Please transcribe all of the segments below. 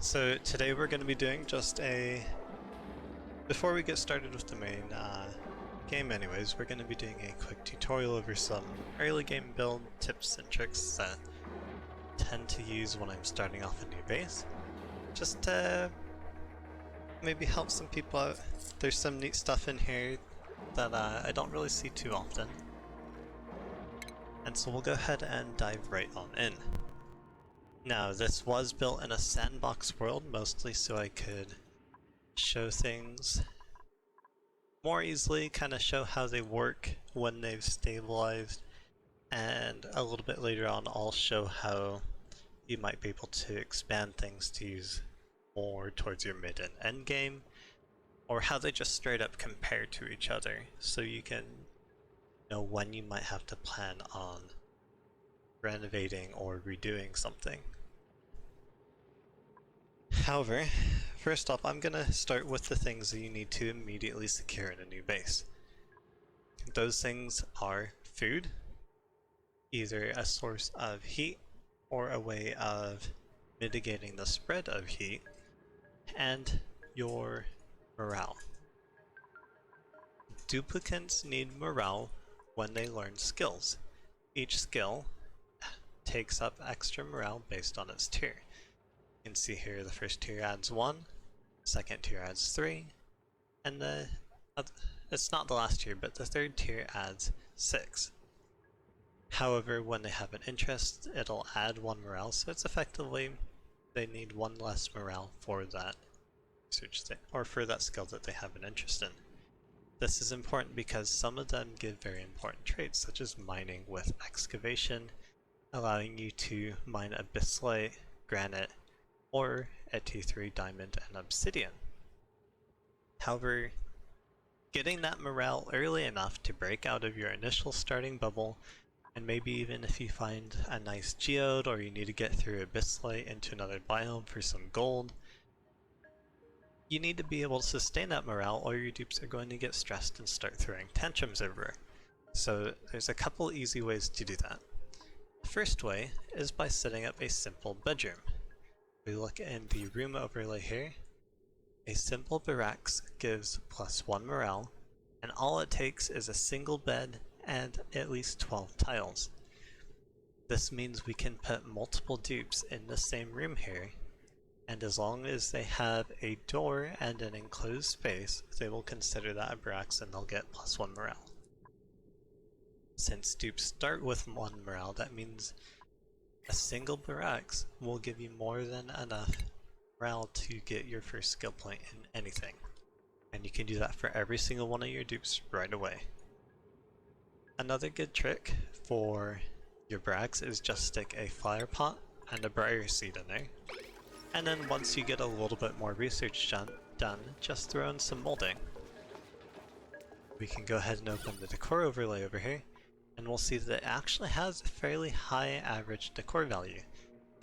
So today we're going to be doing just before we get started with the main game anyways, we're going to be doing a quick tutorial over some early game build tips and tricks that I tend to use when I'm starting off a new base. Just to maybe help some people out. There's some neat stuff in here that I don't really see too often. And so we'll go ahead and dive right on in. Now, this was built in a sandbox world, mostly so I could show things more easily, kind of show how they work when they've stabilized, and a little bit later on I'll show how you might be able to expand things to use more towards your mid and end game, or how they just straight up compare to each other, so you can know when you might have to plan on renovating or redoing something. However, first off, I'm going to start with the things that you need to immediately secure in a new base. Those things are food, either a source of heat or a way of mitigating the spread of heat, and your morale. Duplicants need morale when they learn skills. Each skill takes up extra morale based on its tier. You can see here the first tier adds 1, second tier adds 3, and it's not the last tier, but the third tier adds 6. However, when they have an interest, it'll add 1 morale, so it's effectively they need 1 less morale for that research or for that skill that they have an interest in. This is important because some of them give very important traits, such as mining with excavation, allowing you to mine abyssalite, granite, or a T3 diamond and obsidian. However, getting that morale early enough to break out of your initial starting bubble, and maybe even if you find a nice geode or you need to get through abyssalite into another biome for some gold, you need to be able to sustain that morale or your dupes are going to get stressed and start throwing tantrums everywhere. So there's a couple easy ways to do that. The first way is by setting up a simple bedroom. We look in the room overlay here. A simple barracks gives +1 morale, and all it takes is a single bed and at least 12 tiles. This means we can put multiple dupes in the same room here, and as long as they have a door and an enclosed space, they will consider that a barracks and they'll get +1 morale. Since dupes start with 1 morale, that means a single barracks will give you more than enough morale to get your first skill point in anything. And you can do that for every single one of your dupes right away. Another good trick for your barracks is just stick a flower pot and a briar seed in there. And then once you get a little bit more research done, just throw in some molding. We can go ahead and open the decor overlay over here, and we'll see that it actually has a fairly high average decor value.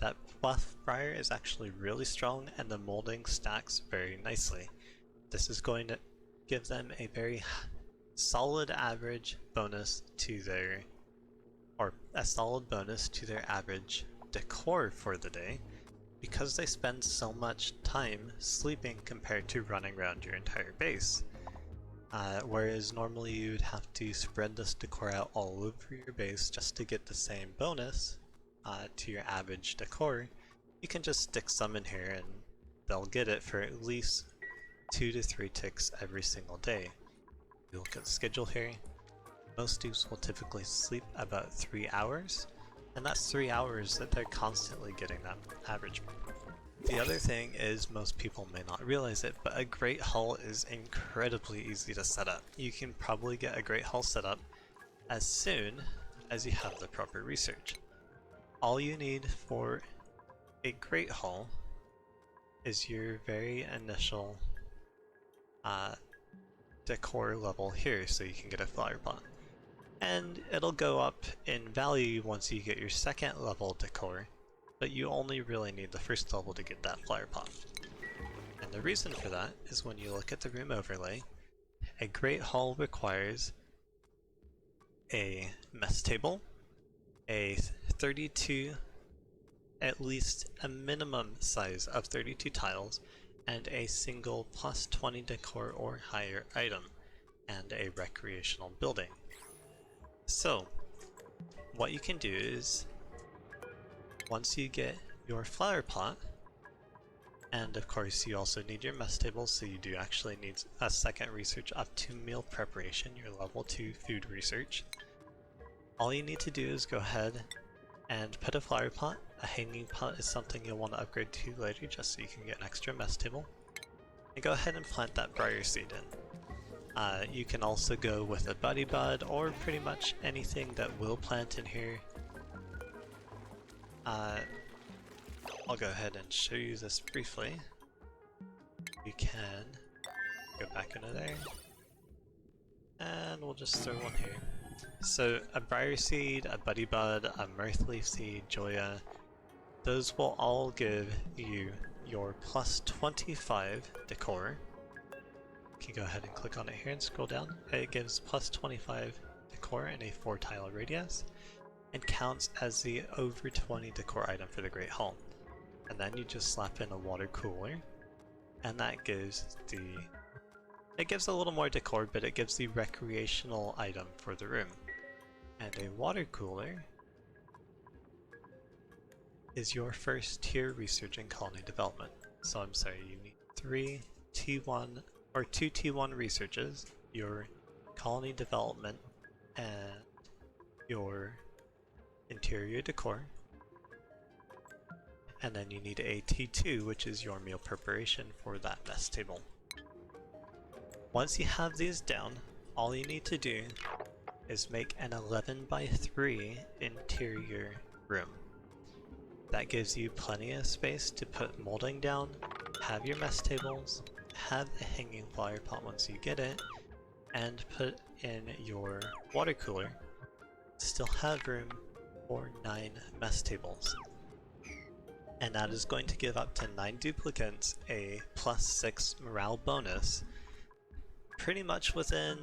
That buff briar is actually really strong and the molding stacks very nicely. This is going to give them a very solid average bonus to their, or a solid bonus to their average decor for the day, because they spend so much time sleeping compared to running around your entire base. Whereas normally you'd have to spread this decor out all over your base just to get the same bonus to your average decor, you can just stick some in here and they'll get it for at least 2 to 3 ticks every single day. You look at the schedule here, most dupes will typically sleep about 3 hours, and that's 3 hours that they're constantly getting that average. The other thing is most people may not realize it, but a great hull is incredibly easy to set up. You can probably get a great hull set up as soon as you have the proper research. All you need for a great hull is your very initial decor level here, so you can get a flower pot. And it'll go up in value once you get your second level decor, but you only really need the first level to get that flower pot. And the reason for that is when you look at the room overlay, a great hull requires a mess table, a 32 at least a minimum size of 32 tiles and a single plus 20 decor or higher item and a recreational building. So what you can do is, once you get your flower pot, and of course you also need your mess table, so you do actually need a second research up to meal preparation, your level 2 food research. All you need to do is go ahead and put a flower pot. A hanging pot is something you'll want to upgrade to later just so you can get an extra mess table. And go ahead and plant that briar seed in. You can also go with a buddy bud or pretty much anything that will plant in here. I'll go ahead and show you this briefly. You can go back into there, and we'll just throw one here. So a briar seed, a buddy bud, a mirthleaf seed, joya, those will all give you your plus 25 decor. You can go ahead and click on it here and scroll down. It gives plus 25 decor in a 4 tile radius and counts as the over 20 decor item for the Great Hall. And then you just slap in a water cooler, and that gives it gives a little more decor, but it gives the recreational item for the room. And a water cooler is your first tier research and colony development. So I'm sorry, you need 3 T1 or 2 T1 researches, your colony development, and your interior decor. And then you need a T2, which is your meal preparation for that mess table. Once you have these down, all you need to do is make an 11 by 3 interior room. That gives you plenty of space to put molding down, have your mess tables, have a hanging flower pot once you get it, and put in your water cooler. Still have room for 9 mess tables. And that is going to give up to 9 duplicants a plus 6 morale bonus. Pretty much within,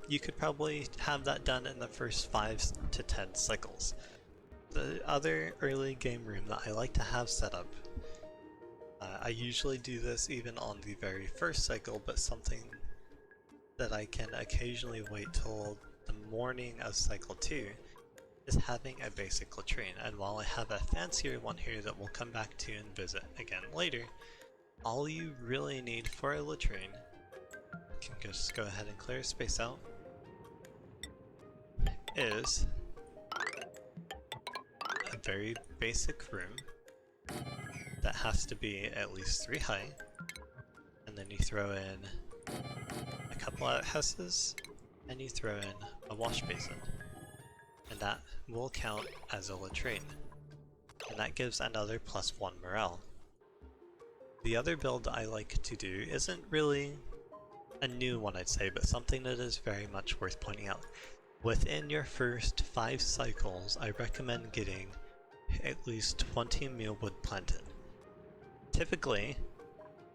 you could probably have that done in the first 5 to 10 cycles. The other early game room that I like to have set up, I usually do this even on the very first cycle, but something that I can occasionally wait till the morning of cycle 2 is having a basic latrine. And while I have a fancier one here that we'll come back to and visit again later, all you really need for a latrine, you can just go ahead and clear space out, is a very basic room that has to be at least 3 high, and then you throw in a couple outhouses, and you throw in a wash basin. And that will count as a latrine. And that gives another plus 1 morale. The other build I like to do isn't really a new one, I'd say, but something that is very much worth pointing out. Within your first 5 cycles, I recommend getting at least 20 mealwood planted. Typically,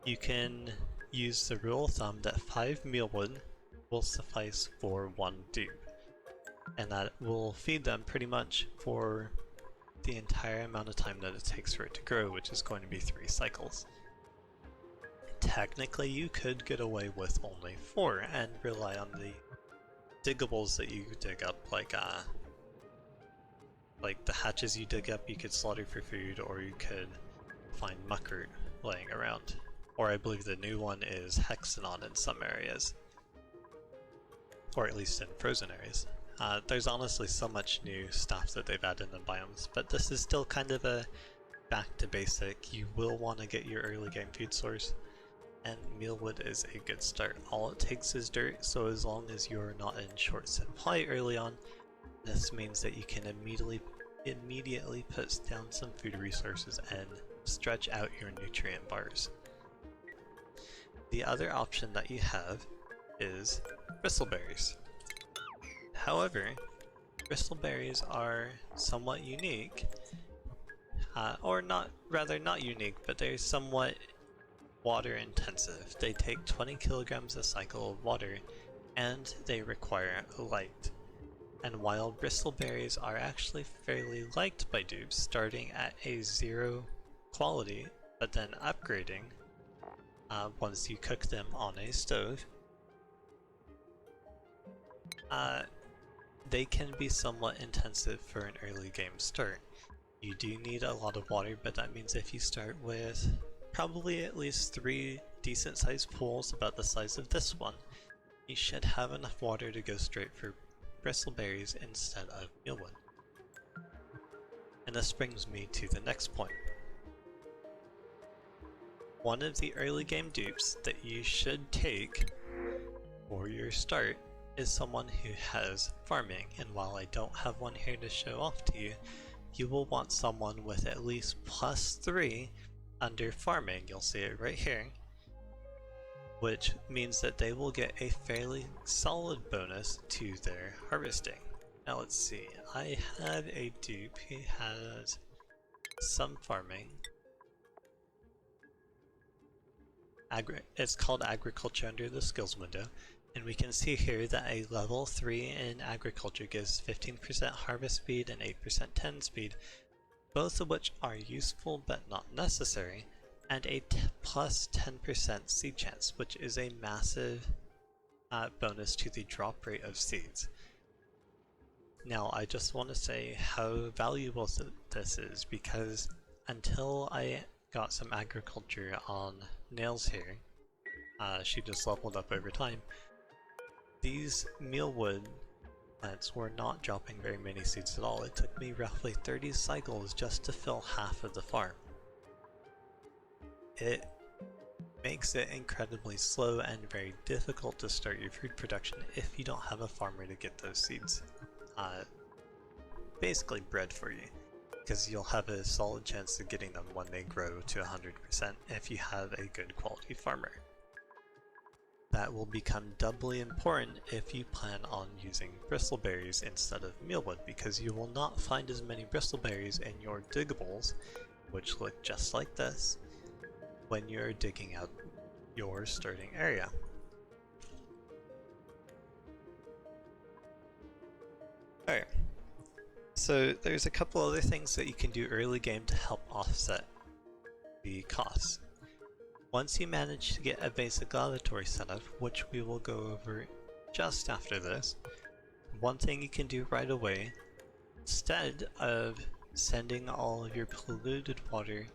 you can use the rule of thumb that 5 mealwood will suffice for 1 dupe. And that will feed them pretty much for the entire amount of time that it takes for it to grow, which is going to be 3 cycles. Technically, you could get away with only 4 and rely on the diggables that you dig up, like the hatches you dig up you could slaughter for food, or you could find muckert laying around. Or I believe the new one is hexanon in some areas. Or at least in frozen areas. There's honestly so much new stuff that they've added in the biomes, but this is still kind of a back to basic. You will want to get your early game food source, and mealwood is a good start. All it takes is dirt, so as long as you're not in short supply early on, this means that you can immediately put down some food resources and stretch out your nutrient bars. The other option that you have is bristleberries. However, bristleberries are somewhat unique, or not unique, but they're somewhat water intensive. They take 20 kilograms a cycle of water, and they require light. And while bristleberries are actually fairly liked by dupes, starting at a 0 quality, but then upgrading once you cook them on a stove, they can be somewhat intensive for an early game start. You do need a lot of water, but that means if you start with probably at least 3 decent sized pools about the size of this one, you should have enough water to go straight for bristleberries instead of mealwood. And this brings me to the next point. One of the early game dupes that you should take for your start is someone who has farming, and while I don't have one here to show off to you, you will want someone with at least +3 under farming. You'll see it right here, which means that they will get a fairly solid bonus to their harvesting. Now let's see, I had a dupe who has some farming. It's called agriculture under the skills window, and we can see here that a level 3 in agriculture gives 15% harvest speed and 8% tend speed, both of which are useful but not necessary, and a plus 10% seed chance, which is a massive bonus to the drop rate of seeds. Now I just want to say how valuable this is, because until I got some agriculture on Nails here, she just leveled up over time, these mealwood plants were not dropping very many seeds at all. It took me roughly 30 cycles just to fill half of the farm. It makes it incredibly slow and very difficult to start your food production if you don't have a farmer to get those seeds basically bred for you, because you'll have a solid chance of getting them when they grow to 100% if you have a good quality farmer. That will become doubly important if you plan on using bristleberries instead of mealwood, because you will not find as many bristleberries in your diggables, which look just like this, when you're digging out your starting area. Alright, so there's a couple other things that you can do early game to help offset the costs. Once you manage to get a basic lavatory setup, which we will go over just after this, one thing you can do right away, instead of sending all of your polluted water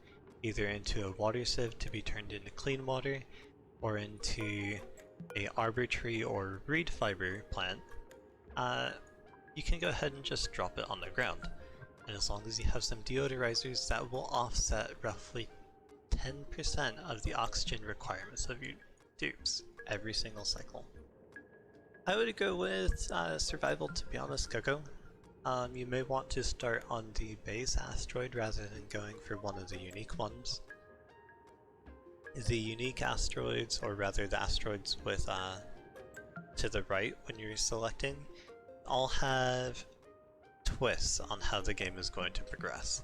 either into a water sieve to be turned into clean water, or into a arbor tree or reed fiber plant, you can go ahead and just drop it on the ground. And as long as you have some deodorizers, that will offset roughly 10% of the oxygen requirements of your dupes every single cycle. I would go with survival, to be honest, Coco. You may want to start on the base asteroid rather than going for one of the unique ones. The unique asteroids, or rather the asteroids with to the right when you're selecting, all have twists on how the game is going to progress.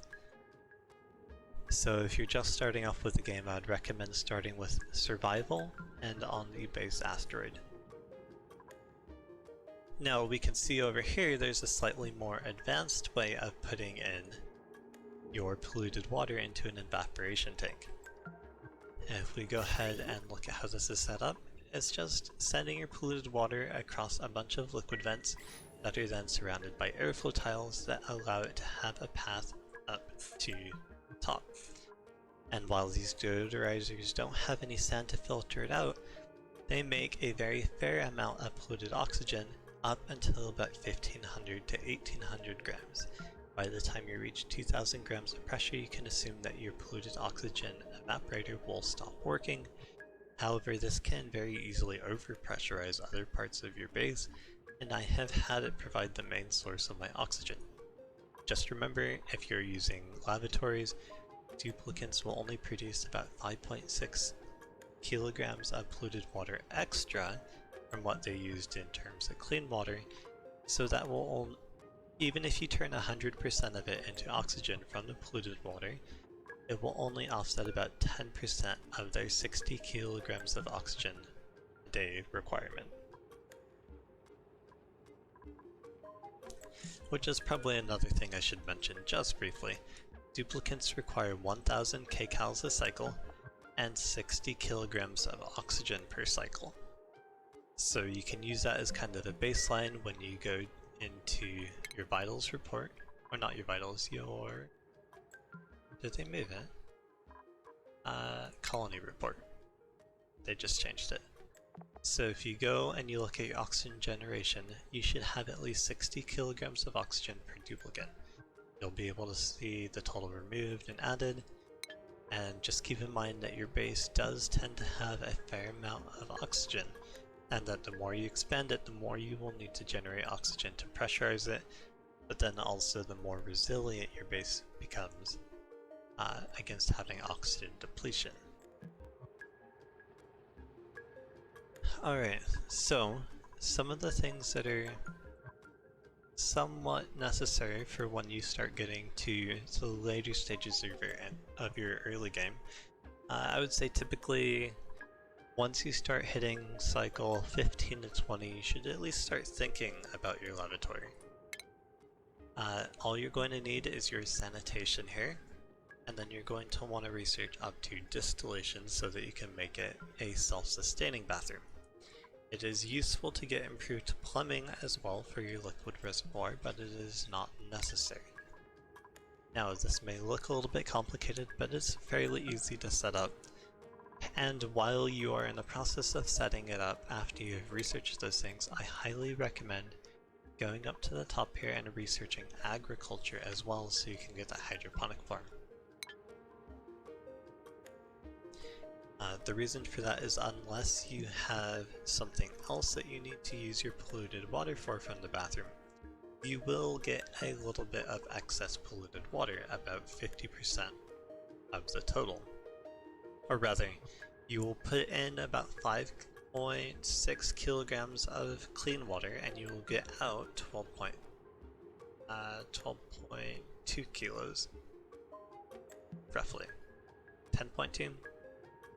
So if you're just starting off with the game, I'd recommend starting with survival and on the base asteroid. Now we can see over here there's a slightly more advanced way of putting in your polluted water into an evaporation tank. If we go ahead and look at how this is set up, it's just sending your polluted water across a bunch of liquid vents that are then surrounded by airflow tiles that allow it to have a path up to the top. And while these deodorizers don't have any sand to filter it out, they make a very fair amount of polluted oxygen up until about 1500 to 1800 grams. By the time you reach 2000 grams of pressure, you can assume that your polluted oxygen evaporator will stop working. However, this can very easily overpressurize other parts of your base, and I have had it provide the main source of my oxygen. Just remember, if you're using lavatories, duplicants will only produce about 5.6 kilograms of polluted water extra from what they used in terms of clean water, so that will, even if you turn 100% of it into oxygen from the polluted water, it will only offset about 10% of their 60 kilograms of oxygen a day requirement. which is probably another thing I should mention just briefly. Duplicants require 1000 kcals a cycle and 60 kilograms of oxygen per cycle. So you can use that as kind of the baseline when you go into your vitals report, or not your vitals, your... Did they move it? Colony report. They just changed it. So if you go and you look at your oxygen generation, you should have at least 60 kilograms of oxygen per duplicate. You'll be able to see the total removed and added, and just keep in mind that your base does tend to have a fair amount of oxygen, and that the more you expand it, the more you will need to generate oxygen to pressurize it, but then also the more resilient your base becomes against having oxygen depletion. Alright, so some of the things that are somewhat necessary for when you start getting to the later stages of your early game. I would say typically once you start hitting cycle 15 to 20, you should at least start thinking about your lavatory. All you're going to need is your sanitation here, and then you're going to want to research up to distillation so that you can make it a self-sustaining bathroom. It is useful to get improved plumbing as well for your liquid reservoir, but it is not necessary. Now, this may look a little bit complicated, but it's fairly easy to set up. And while you are in the process of setting it up, after you've researched those things, I highly recommend going up to the top here and researching agriculture as well so you can get that hydroponic farm. The reason for that is unless you have something else that you need to use your polluted water for from the bathroom, you will get a little bit of excess polluted water, about 50% of the total. Or rather, you will put in about 5.6 kilograms of clean water and you will get out 12.2 kilos, roughly. 10.2?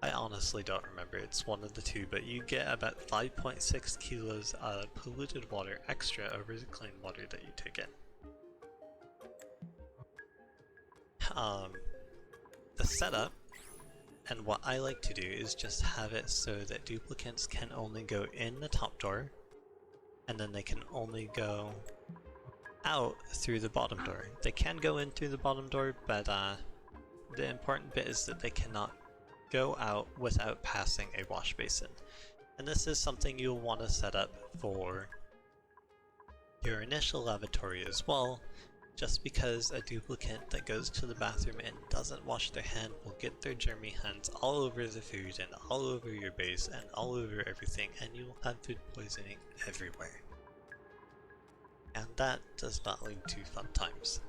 I honestly don't remember, it's one of the two, but you get about 5.6 kilos of polluted water extra over the clean water that you take in. The setup, and what I like to do, is just have it so that duplicants can only go in the top door, and then they can only go out through the bottom door. They can go in through the bottom door, but the important bit is that they cannot go out without passing a wash basin. And this is something you'll want to set up for your initial lavatory as well, just because a duplicant that goes to the bathroom and doesn't wash their hand will get their germy hands all over the food and all over your base and all over everything, and you will have food poisoning everywhere. And that does not lead to fun times.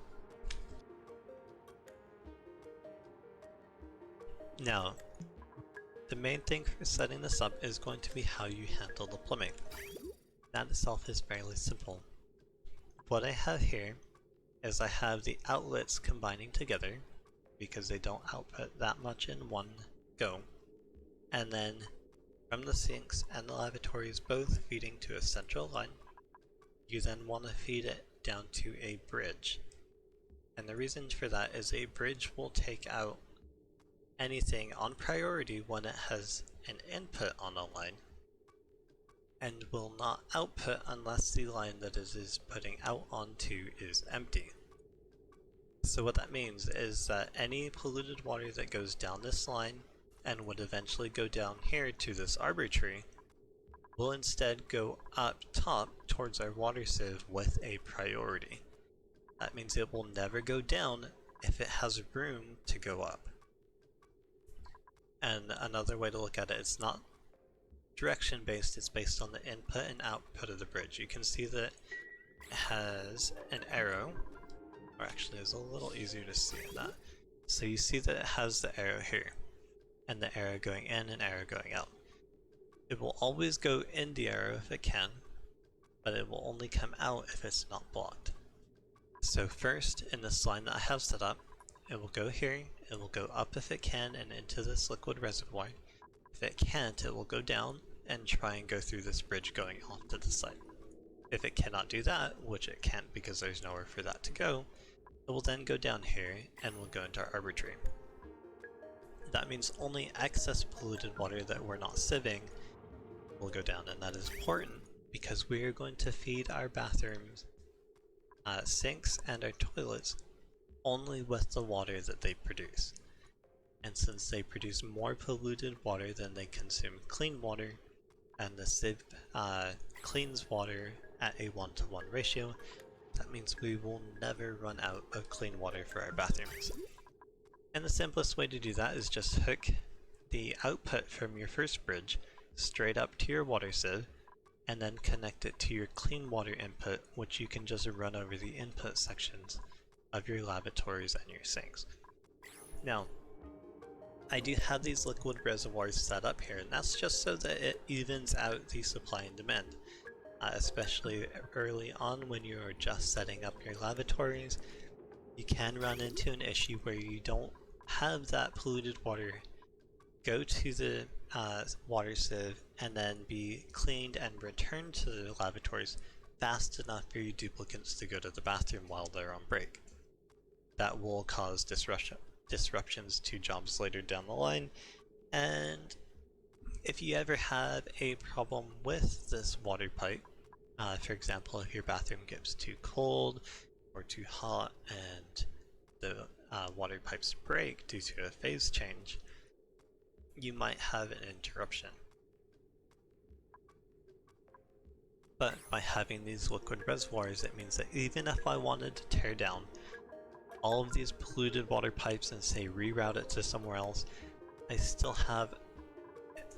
Now, the main thing for setting this up is going to be how you handle the plumbing. That itself is fairly simple. What I have here is I have the outlets combining together because they don't output that much in one go, and then from the sinks and the lavatories both feeding to a central line, you then want to feed it down to a bridge. And the reason for that is a bridge will take out anything on priority when it has an input on a line, and will not output unless the line that it is putting out onto is empty. So what that means is that any polluted water that goes down this line and would eventually go down here to this arbor tree will instead go up top towards our water sieve with a priority. That means it will never go down if it has room to go up. And another way to look at it, it's not direction based, it's based on the input and output of the bridge. You can see that it has an arrow, or actually it's a little easier to see in that. So you see that it has the arrow here, and the arrow going in and arrow going out. It will always go in the arrow if it can, but it will only come out if it's not blocked. So first, in this line that I have set up, it will go here, it will go up if it can and into this liquid reservoir. If it can't, it will go down and try and go through this bridge going off to the side. If it cannot do that, which it can't because there's nowhere for that to go, it will then go down here and will go into our arbitrary. That means only excess polluted water that we're not sieving will go down, and that is important because we are going to feed our bathrooms, sinks, and our toilets only with the water that they produce. And since they produce more polluted water than they consume clean water, and the sieve cleans water at a 1-to-1 ratio, that means we will never run out of clean water for our bathrooms. And the simplest way to do that is just hook the output from your first bridge straight up to your water sieve, and then connect it to your clean water input, which you can just run over the input sections of your lavatories and your sinks. Now, I do have these liquid reservoirs set up here, and that's just so that it evens out the supply and demand. Especially early on when you are just setting up your lavatories, you can run into an issue where you don't have that polluted water go to the water sieve and then be cleaned and returned to the lavatories fast enough for your duplicants to go to the bathroom while they're on break. That will cause disruptions to jobs later down the line, and if you ever have a problem with this water pipe, for example, if your bathroom gets too cold or too hot and the water pipes break due to a phase change, you might have an interruption. But by having these liquid reservoirs, it means that even if I wanted to tear down all of these polluted water pipes and say reroute it to somewhere else, I still have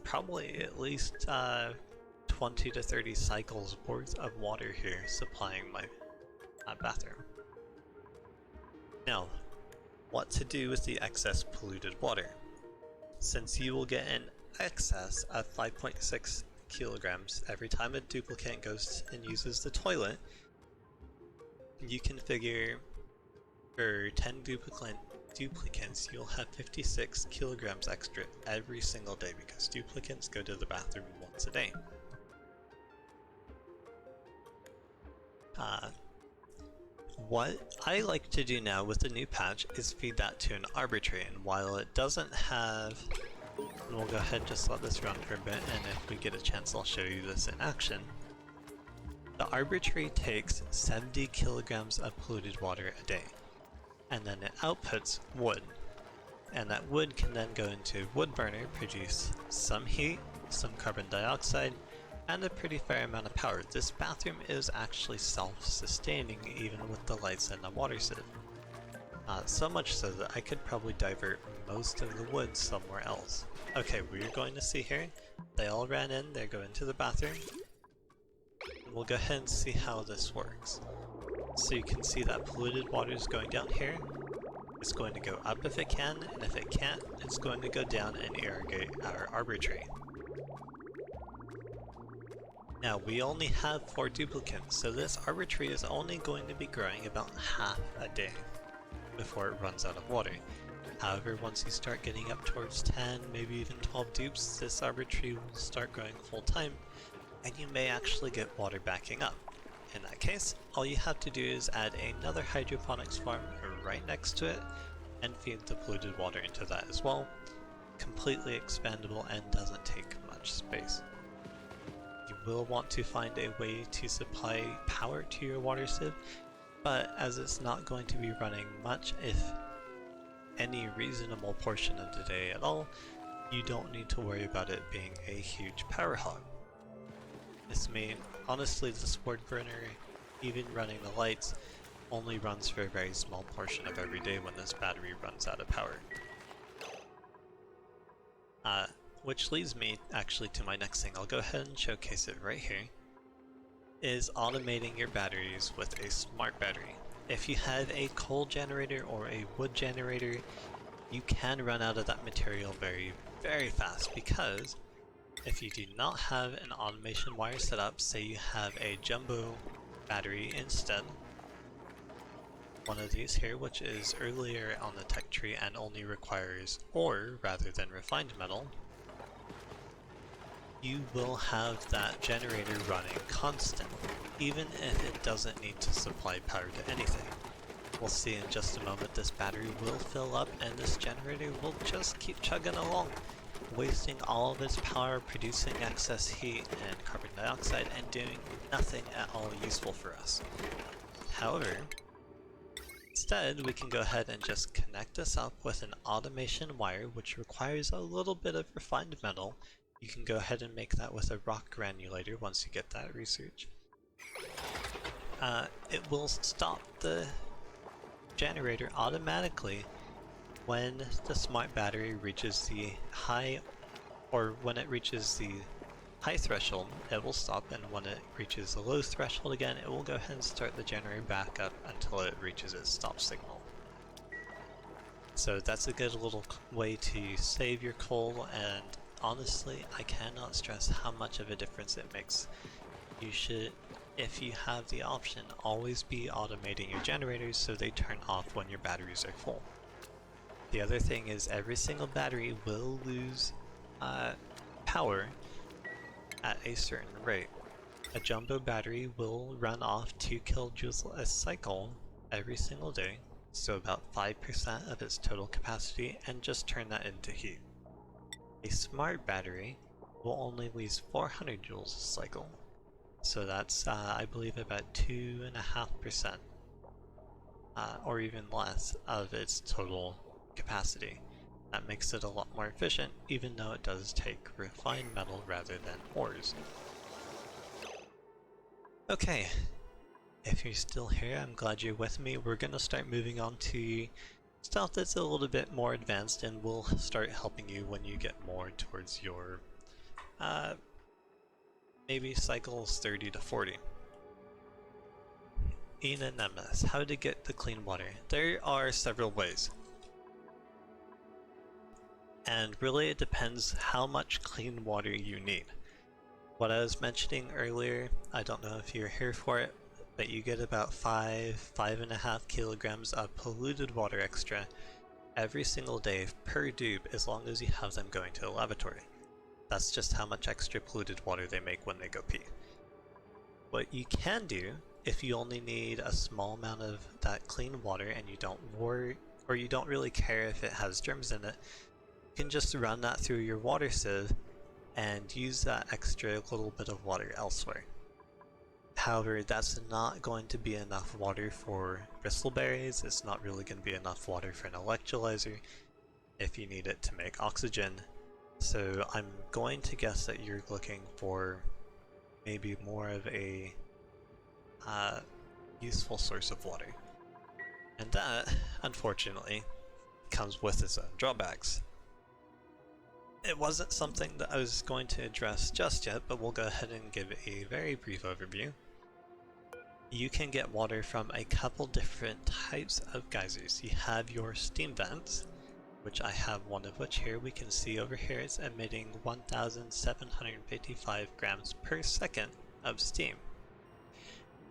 probably at least 20 to 30 cycles worth of water here supplying my bathroom. Now, what to do with the excess polluted water? Since you will get an excess of 5.6 kilograms every time a duplicant goes and uses the toilet, you can figure for 10 duplicants you'll have 56 kilograms extra every single day because duplicants go to the bathroom once a day. What I like to do now with the new patch is feed that to an arbitrary, and while it doesn't have, and we'll go ahead and just let this run for a bit, and if we get a chance I'll show you this in action. The arbitrary takes 70 kilograms of polluted water a day, and then it outputs wood, and that wood can then go into a wood burner, produce some heat, some carbon dioxide, and a pretty fair amount of power. This bathroom is actually self-sustaining even with the lights and the water sieve. So much so that I could probably divert most of the wood somewhere else. Okay, we're going to see here, they all ran in, they're going to the bathroom. And we'll go ahead and see how this works. So you can see that polluted water is going down here. It's going to go up if it can, and if it can't, it's going to go down and irrigate our arbitrary. Now, we only have 4 duplicants, so this arbitrary is only going to be growing about half a day before it runs out of water. However, once you start getting up towards 10, maybe even 12 dupes, this arbitrary will start growing full time, and you may actually get water backing up. In that case, all you have to do is add another hydroponics farm right next to it, and feed the polluted water into that as well. Completely expandable and doesn't take much space. You will want to find a way to supply power to your water sieve, but as it's not going to be running much, if any reasonable portion of the day at all, you don't need to worry about it being a huge power hog. This means, honestly, this wood burner, even running the lights, only runs for a very small portion of every day when this battery runs out of power. Which leads me actually to my next thing. I'll go ahead and showcase it right here, is automating your batteries with a smart battery. If you have a coal generator or a wood generator, you can run out of that material very, very fast, because if you do not have an automation wire set up, say you have a jumbo battery instead, one of these here, which is earlier on the tech tree and only requires ore rather than refined metal, you will have that generator running constant, even if it doesn't need to supply power to anything. We'll see in just a moment this battery will fill up and this generator will just keep chugging along, wasting all of its power, producing excess heat and carbon dioxide, and doing nothing at all useful for us. However, instead we can go ahead and just connect this up with an automation wire, which requires a little bit of refined metal. You can go ahead and make that with a rock granulator once you get that research. It will stop the generator automatically when the smart battery reaches the high, or when it reaches the high threshold, it will stop, and when it reaches the low threshold again, it will go ahead and start the generator back up until it reaches its stop signal. So that's a good little way to save your coal, and honestly, I cannot stress how much of a difference it makes. You should, if you have the option, always be automating your generators so they turn off when your batteries are full. The other thing is every single battery will lose power at a certain rate. A jumbo battery will run off 2 kilojoules a cycle every single day, so about 5% of its total capacity, and just turn that into heat. A smart battery will only lose 400 joules a cycle, so that's I believe about 2.5%, or even less of its total capacity. That makes it a lot more efficient, even though it does take refined metal rather than ores. Okay, if you're still here, I'm glad you're with me. We're gonna start moving on to stuff that's a little bit more advanced, and we'll start helping you when you get more towards your maybe cycles 30 to 40. Nemes, how to get the clean water. There are several ways. And really it depends how much clean water you need. What I was mentioning earlier, I don't know if you're here for it, but you get about 5.5 kilograms of polluted water extra every single day per dupe, as long as you have them going to the lavatory. That's just how much extra polluted water they make when they go pee. What you can do, if you only need a small amount of that clean water and you don't worry, or you don't really care if it has germs in it, you can just run that through your water sieve and use that extra little bit of water elsewhere. However, that's not going to be enough water for bristleberries, it's not really going to be enough water for an electrolyzer if you need it to make oxygen. So I'm going to guess that you're looking for maybe more of a useful source of water. And that, unfortunately, comes with its own drawbacks. It wasn't something that I was going to address just yet, but we'll go ahead and give a very brief overview. You can get water from a couple different types of geysers. You have your steam vents, which I have one of which here. We can see over here it's emitting 1,755 grams per second of steam.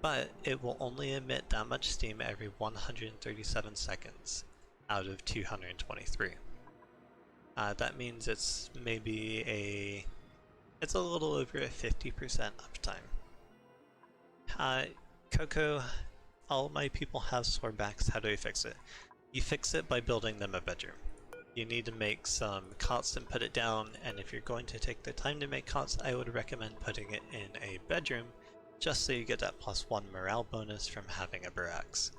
But it will only emit that much steam every 137 seconds out of 223. That means it's maybe it's a little over a 50% uptime. Coco, all my people have sore backs. How do I fix it? You fix it by building them a bedroom. You need to make some cots and put it down, and if you're going to take the time to make cots, I would recommend putting it in a bedroom, just so you get that +1 morale bonus from having a barracks.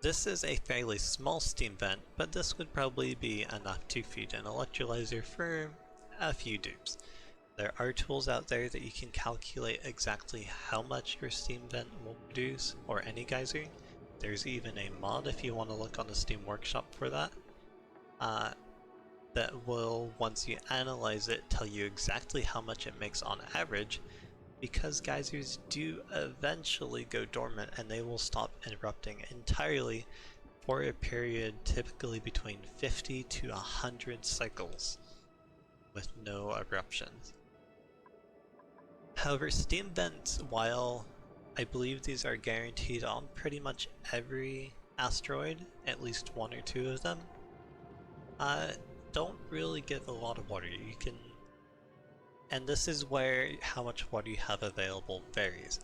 This is a fairly small steam vent, but this would probably be enough to feed an electrolyzer for a few dupes. There are tools out there that you can calculate exactly how much your steam vent will produce, or any geyser. There's even a mod if you want to look on the Steam Workshop for that. That will, once you analyze it, tell you exactly how much it makes on average, because geysers do eventually go dormant and they will stop erupting entirely for a period typically between 50 to 100 cycles with no eruptions. However, steam vents, while I believe these are guaranteed on pretty much every asteroid, at least 1 or 2 of them, don't really give a lot of water. You can, and this is where how much water you have available varies.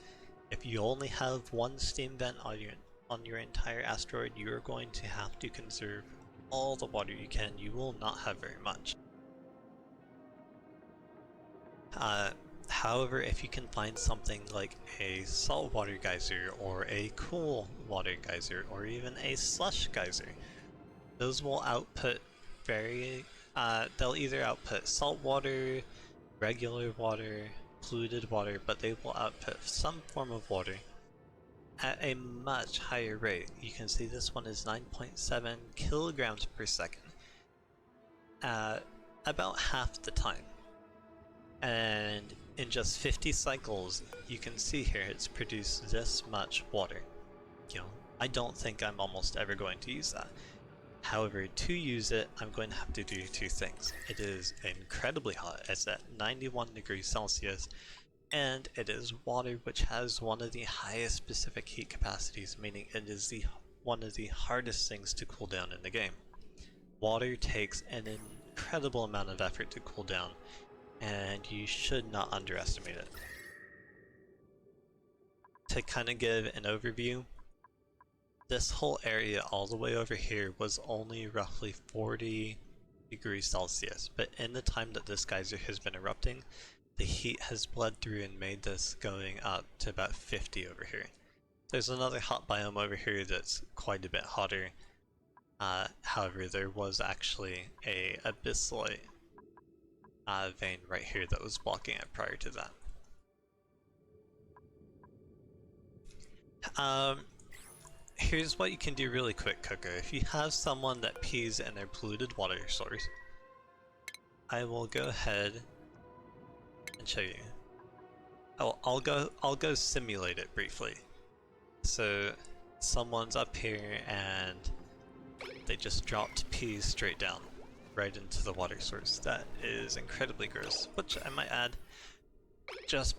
If you only have one steam vent on your entire asteroid, you are going to have to conserve all the water you can. You will not have very much. However, if you can find something like a saltwater geyser or a cool water geyser or even a slush geyser, those will output they'll either output salt water, regular water, polluted water, but they will output some form of water at a much higher rate. You can see this one is 9.7 kilograms per second at about half the time. And in just 50 cycles, you can see here it's produced this much water. You know, I don't think I'm almost ever going to use that. However, to use it, I'm going to have to do two things. It is incredibly hot, it's at 91 degrees Celsius, and it is water which has one of the highest specific heat capacities, meaning it is one of the hardest things to cool down in the game. Water takes an incredible amount of effort to cool down, and you should not underestimate it. To kind of give an overview, this whole area all the way over here was only roughly 40 degrees Celsius, but in the time that this geyser has been erupting, the heat has bled through and made this going up to about 50 over here. There's another hot biome over here that's quite a bit hotter. However, there was actually a abyssalite vein right here that was blocking it prior to that. Here's what you can do really quick, Coco. If you have someone that pees in their polluted water source, I will go ahead and show you. I'll go simulate it briefly. So someone's up here and they just dropped peas straight down right into the water source. That is incredibly gross, which I might add just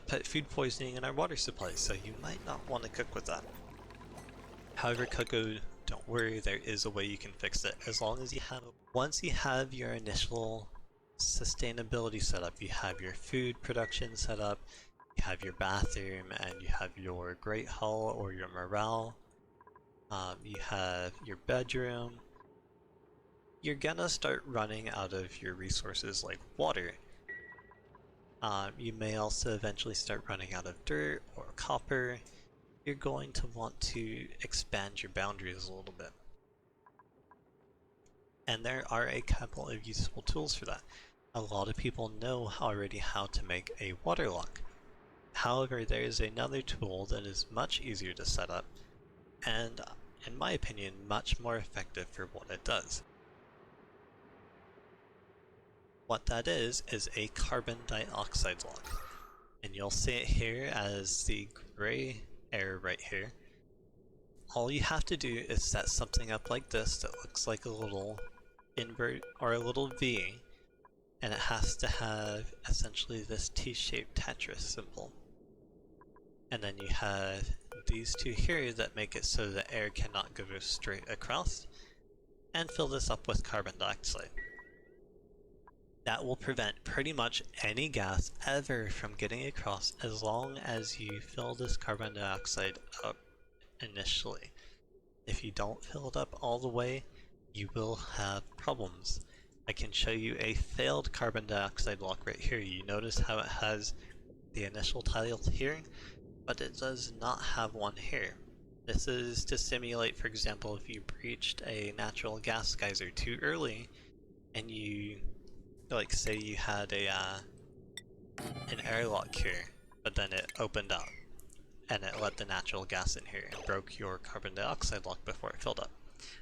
put food poisoning in our water supply, so you might not want to cook with that. However, Coco, don't worry, there is a way you can fix it. As long as you have, once you have your initial sustainability set up, you have your food production set up, you have your bathroom, and you have your great hall or your morale, you have your bedroom, you're gonna start running out of your resources like water. You may also eventually start running out of dirt or copper. You're going to want to expand your boundaries a little bit. And there are a couple of useful tools for that. A lot of people know already how to make a water lock. However, there is another tool that is much easier to set up, and in my opinion, much more effective for what it does. What that is a carbon dioxide lock. And you'll see it here as the gray area right here. All you have to do is set something up like this that looks like a little invert or a little V, and it has to have essentially this T-shaped Tetris symbol. And then you have these two here that make it so the air cannot go straight across, and fill this up with carbon dioxide. That will prevent pretty much any gas ever from getting across as long as you fill this carbon dioxide up initially. If you don't fill it up all the way, you will have problems. I can show you a failed carbon dioxide lock right here. You notice how it has the initial tile here, but it does not have one here. This is to simulate, for example, if you breached a natural gas geyser too early and you, like, say you had an airlock here, but then it opened up and it let the natural gas in here and broke your carbon dioxide lock before it filled up.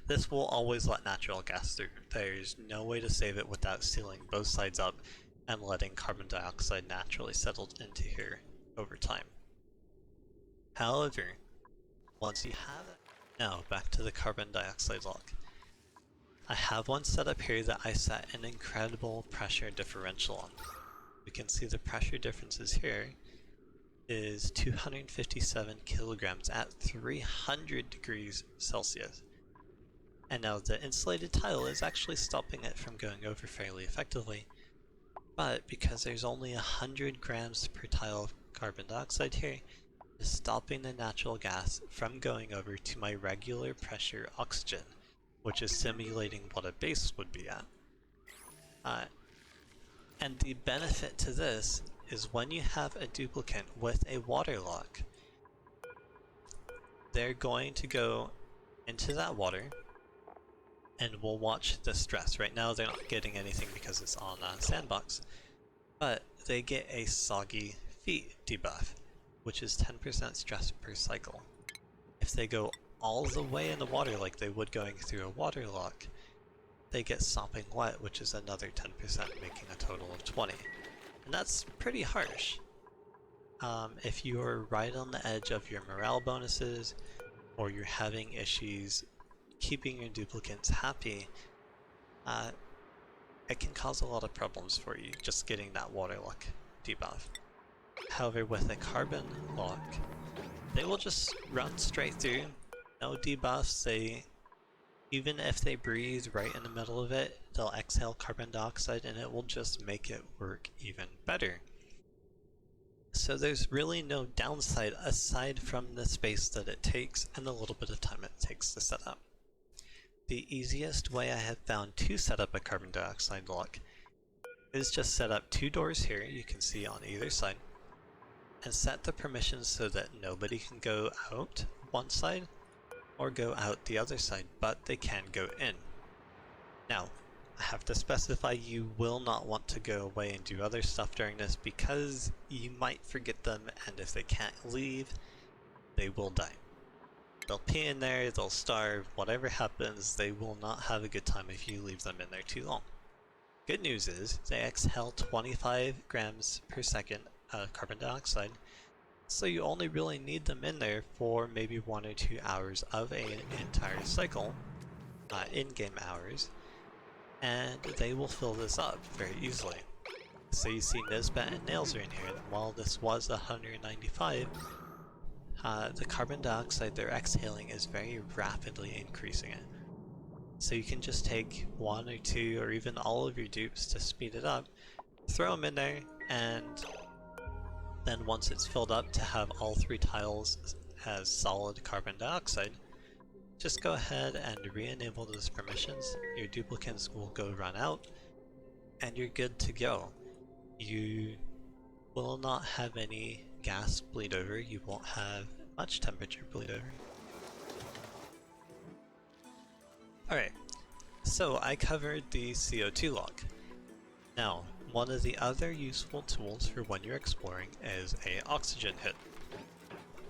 This will always let natural gas through. There's no way to save it without sealing both sides up and letting carbon dioxide naturally settle into here over time. However, once you have it, now back to the carbon dioxide lock. I have one set up here that I set an incredible pressure differential on. You can see the pressure differences here is 257 kilograms at 300 degrees Celsius. And now the insulated tile is actually stopping it from going over fairly effectively. But because there's only 100 grams per tile of carbon dioxide here, it's stopping the natural gas from going over to my regular pressure oxygen, which is simulating what a base would be at. And the benefit to this is when you have a duplicant with a water lock, they're going to go into that water and we'll watch the stress. Right now they're not getting anything because it's on a sandbox, but they get a soggy feet debuff, which is 10% stress per cycle. If they go all the way in the water like they would going through a water lock, they get sopping wet, which is another 10%, making a total of 20. And that's pretty harsh. If you're right on the edge of your morale bonuses, or you're having issues keeping your duplicants happy, it can cause a lot of problems for you just getting that water lock debuff. However, with a carbon lock, they will just run straight through, no debuffs. Even if they breathe right in the middle of it, they'll exhale carbon dioxide and it will just make it work even better. So there's really no downside aside from the space that it takes and the little bit of time it takes to set up. The easiest way I have found to set up a carbon dioxide lock is just set up 2 doors here, you can see on either side, and set the permissions so that nobody can go out one side or go out the other side, but they can go in. Now, I have to specify you will not want to go away and do other stuff during this because you might forget them, and if they can't leave, they will die. They'll pee in there, they'll starve, whatever happens, they will not have a good time if you leave them in there too long. Good news is, they exhale 25 grams per second carbon dioxide, so you only really need them in there for maybe 1 or 2 hours of an entire cycle, in-game hours, and they will fill this up very easily. So you see Nisbet and Nails are in here, and while this was 195, the carbon dioxide they're exhaling is very rapidly increasing it. So you can just take 1 or 2 or even all of your dupes to speed it up, throw them in there, and then once it's filled up to have all 3 tiles as solid carbon dioxide, just go ahead and re-enable those permissions. Your duplicants will go run out, and you're good to go. You will not have any gas bleed over, you won't have much temperature bleed over. Alright, so I covered the CO2 lock. Now, one of the other useful tools for when you're exploring is a oxygen hit.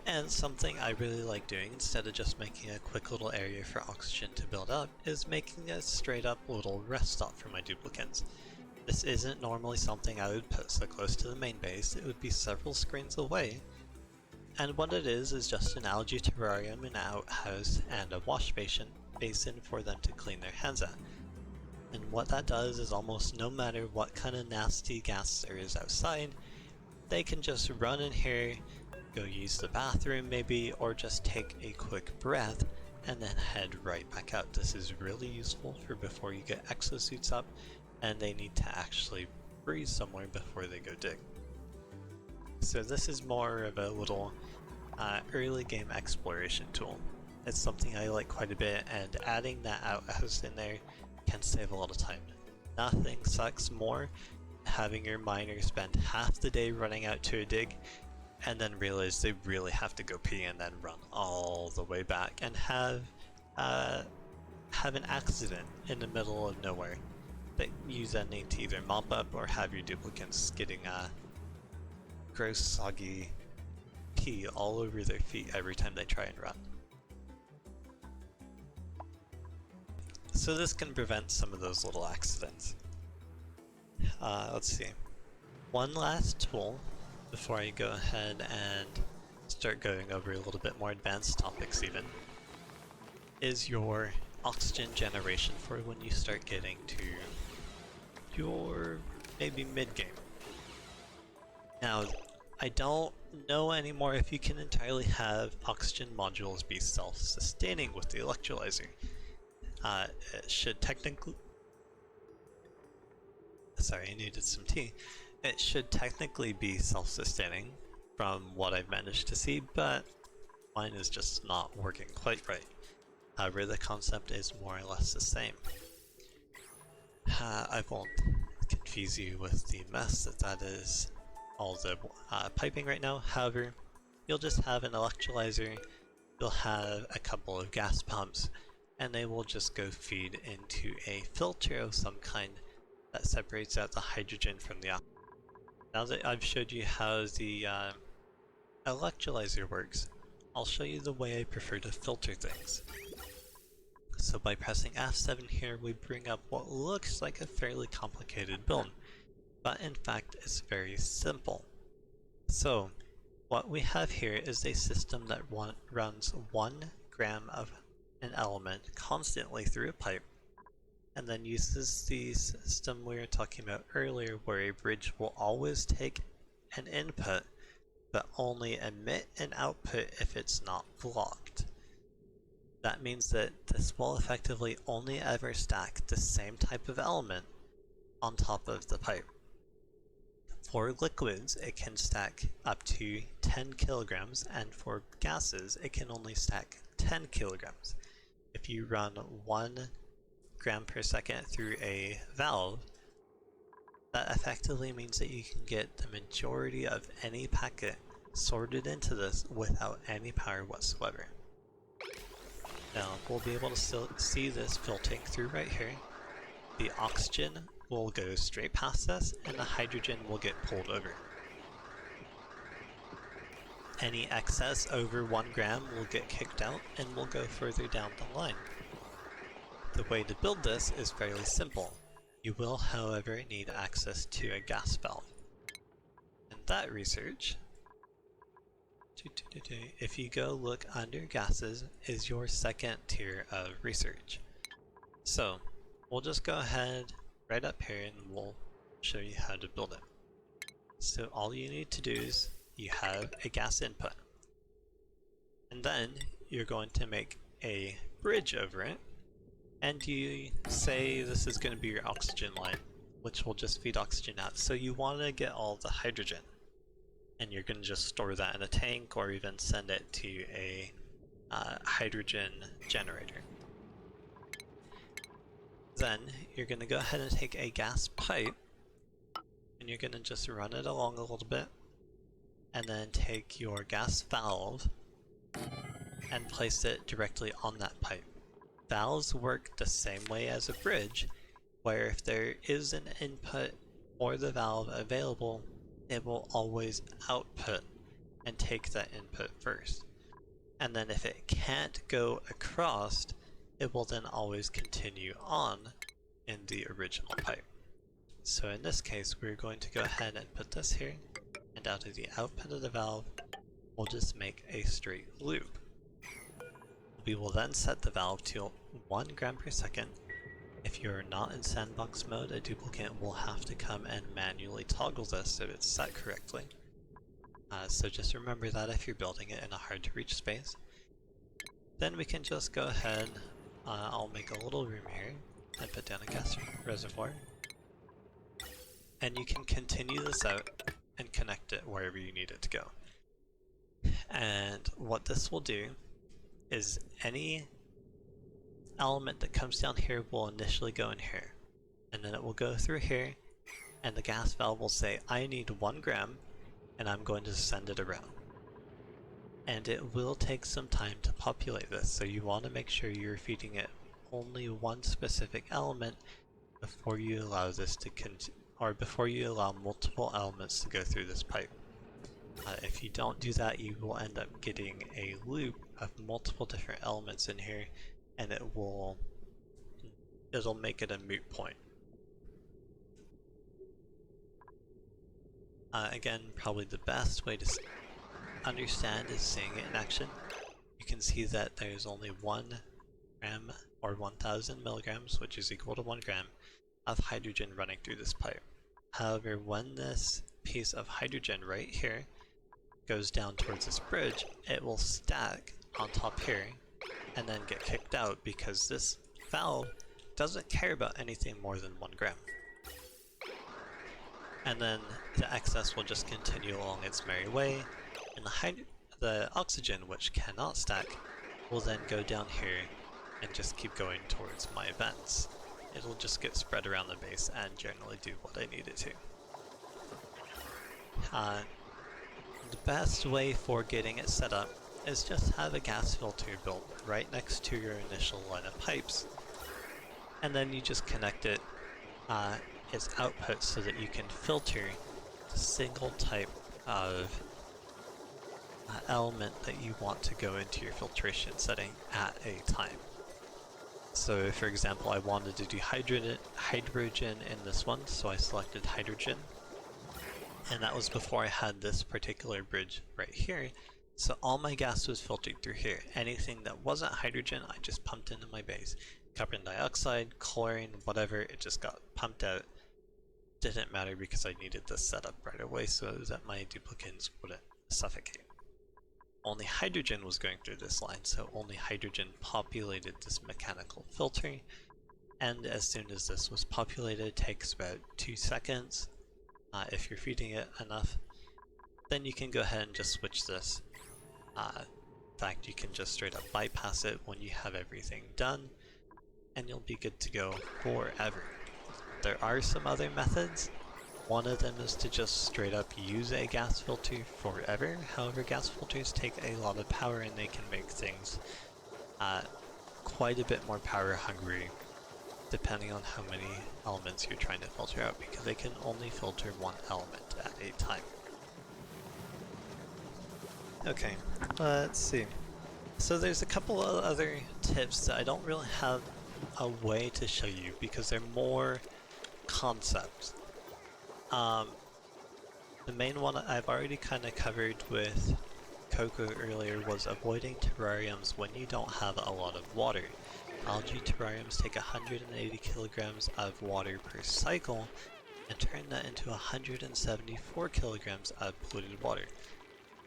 And something I really like doing, instead of just making a quick little area for oxygen to build up, is making a straight up little rest stop for my duplicants. This isn't normally something I would put so close to the main base, it would be several screens away. And what it is just an algae terrarium, an outhouse, and a wash basin for them to clean their hands at. And what that does is almost no matter what kind of nasty gas there is outside, they can just run in here, go use the bathroom maybe, or just take a quick breath and then head right back out. This is really useful for before you get exosuits up and they need to actually breathe somewhere before they go dig. So this is more of a little early game exploration tool. It's something I like quite a bit, and adding that outhouse in there can save a lot of time. Nothing sucks more having your miners spend half the day running out to a dig and then realize they really have to go pee and then run all the way back and have an accident in the middle of nowhere that you then need to either mop up or have your duplicants getting gross soggy pee all over their feet every time they try and run. So this can prevent some of those little accidents. Let's see. One last tool before I go ahead and start going over a little bit more advanced topics even, is your oxygen generation for when you start getting to your maybe mid-game. Now, I don't know anymore if you can entirely have oxygen modules be self-sustaining with the electrolyzer. it should technically... Sorry, I needed some tea. It should technically be self-sustaining from what I've managed to see, but mine is just not working quite right. However, the concept is more or less the same. I won't confuse you with the mess that is all the piping right now. However, you'll just have an electrolyzer, you'll have a couple of gas pumps, and they will just go feed into a filter of some kind that separates out the hydrogen from the oxygen. Now that I've showed you how the electrolyzer works, I'll show you the way I prefer to filter things. So by pressing F7 here, we bring up what looks like a fairly complicated build, but in fact it's very simple. So what we have here is a system that runs 1 gram of an element constantly through a pipe, and then uses the system we were talking about earlier where a bridge will always take an input but only emit an output if it's not blocked. That means that this will effectively only ever stack the same type of element on top of the pipe. For liquids, it can stack up to 10 kilograms, and for gases, it can only stack 10 kilograms. If you run 1 gram per second through a valve, that effectively means that you can get the majority of any packet sorted into this without any power whatsoever. Now, we'll be able to still see this filtering through right here. The oxygen will go straight past us, and the hydrogen will get pulled over. Any excess over 1 gram will get kicked out and will go further down the line. The way to build this is fairly simple. You will, however, need access to a gas valve. And that research, if you go look under gases, is your second tier of research. So we'll just go ahead right up here and we'll show you how to build it. So all you need to do is you have a gas input, and then you're going to make a bridge over it, and you say this is going to be your oxygen line, which will just feed oxygen out. So you want to get all the hydrogen, and you're going to just store that in a tank or even send it to a hydrogen generator. Then you're going to go ahead and take a gas pipe, and you're going to just run it along a little bit, and then take your gas valve and place it directly on that pipe. Valves work the same way as a bridge, where if there is an input or the valve available, it will always output and take that input first. And then if it can't go across, it will then always continue on in the original pipe. So in this case, we're going to go ahead and put this here, and out of the output of the valve, we'll just make a straight loop. We will then set the valve to 1 gram per second. If you're not in sandbox mode, a duplicant will have to come and manually toggle this so it's set correctly. So just remember that if you're building it in a hard to reach space. Then we can just go ahead, I'll make a little room here and put down a gas reservoir. And you can continue this out and connect it wherever you need it to go. And what this will do is any element that comes down here will initially go in here, and then it will go through here, and the gas valve will say, I need 1 gram, and I'm going to send it around. And it will take some time to populate this, so you want to make sure you're feeding it only one specific element before you allow this to before you allow multiple elements to go through this pipe. If you don't do that, you will end up getting a loop of multiple different elements in here, and it'll make it a moot point. Again, probably the best way to understand is seeing it in action. You can see that there's only 1 gram or 1000 milligrams, which is equal to 1 gram, of hydrogen running through this pipe. However, when this piece of hydrogen right here goes down towards this bridge, it will stack on top here and then get kicked out because this valve doesn't care about anything more than 1 gram. And then the excess will just continue along its merry way, and the oxygen, which cannot stack, will then go down here and just keep going towards my vents. It'll just get spread around the base and generally do what I need it to. The best way for getting it set up is just have a gas filter built right next to your initial line of pipes, and then you just connect its output so that you can filter the single type of element that you want to go into your filtration setting at a time. So for example, I wanted to do hydrogen in this one, so I selected hydrogen. And that was before I had this particular bridge right here. So all my gas was filtered through here. Anything that wasn't hydrogen, I just pumped into my base. Carbon dioxide, chlorine, whatever, it just got pumped out. Didn't matter because I needed this set up right away so that my duplicants wouldn't suffocate. Only hydrogen was going through this line, so only hydrogen populated this mechanical filter. And as soon as this was populated, it takes about 2 seconds. If you're feeding it enough, then you can go ahead and just switch this. In fact, you can just straight up bypass it when you have everything done, and you'll be good to go forever. There are some other methods. One of them is to just straight up use a gas filter forever. However, gas filters take a lot of power and they can make things quite a bit more power hungry depending on how many elements you're trying to filter out, because they can only filter 1 element at a time. Okay, let's see. So there's a couple of other tips that I don't really have a way to show you because they're more concepts. The main one I've already kind of covered with Coco earlier was avoiding terrariums when you don't have a lot of water. Algae terrariums take 180 kilograms of water per cycle and turn that into 174 kilograms of polluted water.